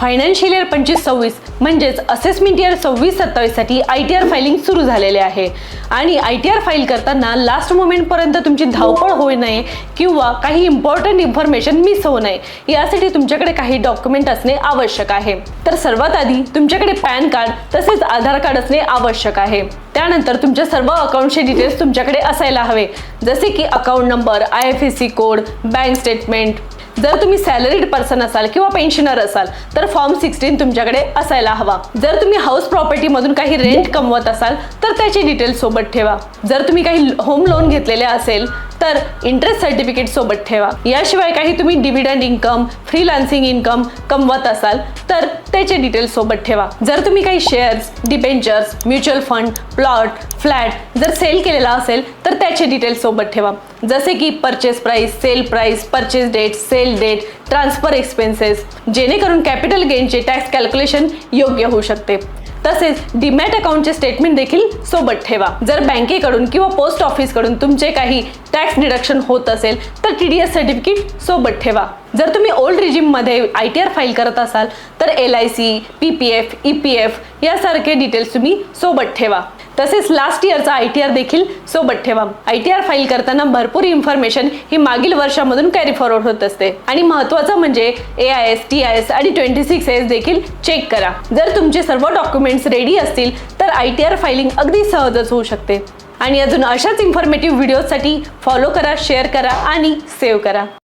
Financial year 25-26 म्हणजेच assessment year 26-27 साठी ITR filing सुरू झालेले आहे आणि ITR फाईल करताना लास्ट मोमेंट पर्यंत तुमची धावपळ होऊ नये किंवा काही इम्पॉर्टंट इन्फॉर्मेशन मिस होऊ नये यासाठी तुमच्याकडे काही डॉक्युमेंट असणे आवश्यक आहे। तर सर्वात आधी तुमच्याकडे पॅन कार्ड तसेच आधार कार्ड असणे आवश्यक आहे। त्यानंतर तुमच्या सर्व अकाउंटचे डिटेल्स तुमच्याकडे असायला हवे, जसे की account number, IFSC code, bank statement. जर तुम्ही सॅलरीड पर्सन असाल किंवा पेन्शनर असाल तर फॉर्म 16 तुमच्याकडे असायला हवा। जर तुम्ही हाऊस प्रॉपर्टी मधून काही रेंट कमवत असाल तर त्याचे डिटेल्स सोबत ठेवा। जर तुम्ही काही होम लोन घेतलेले असेल तर इंटरेस्ट सर्टिफिकेट सोबत ठेवा। याशिवाय काही तुम्ही डिव्हिडंड इन्कम, फ्रीलान्सिंग इन्कम कमवत असाल तर त्याचे डिटेल्स सोबत ठेवा। जर तुम्ही काही shares, debentures, mutual fund, plot, flat जर सेल केलेला असेल तर त्याचे डिटेल्स सोबत ठेवा, जसे की purchase price, sale price, purchase date, sale date, transfer expenses, जेणेकरून कॅपिटल गेनचे टॅक्स कॅल्क्युलेशन योग्य होऊ शकते। तसेच डीमॅट अकाउंटचे स्टेटमेंट देखील सोबत ठेवा। जर बँकेकडून किंवा पोस्ट ऑफिसकडून तुमचे काही टॅक्स डिडक्शन होत असेल तर TDS सर्टिफिकेट सोबत ठेवा। जर तुम्ही ओल्ड रिजिम मध्ये ITR फाईल करत असाल तर LIC, PPF, EPF यासारखे डिटेल्स तुम्ही सोबत ठेवा। तसेच लास्ट इयरचा ITR देखील सोबत ठेवा। ITR फाईल करताना भरपूर इन्फॉर्मेशन ही मागील वर्षामधून कॅरी फॉरवर्ड होत असते आणि महत्त्वाचं म्हणजे AIS, TIS आणि 26S देखील चेक करा। जर तुमचे सर्व डॉक्युमेंट्स रेडी असतील तर ITR फायलिंग अगदी सहजच होऊ शकते। आणि अजून अशाच इन्फॉर्मेटिव्ह व्हिडिओसाठी फॉलो करा, शेअर करा आणि सेव्ह करा।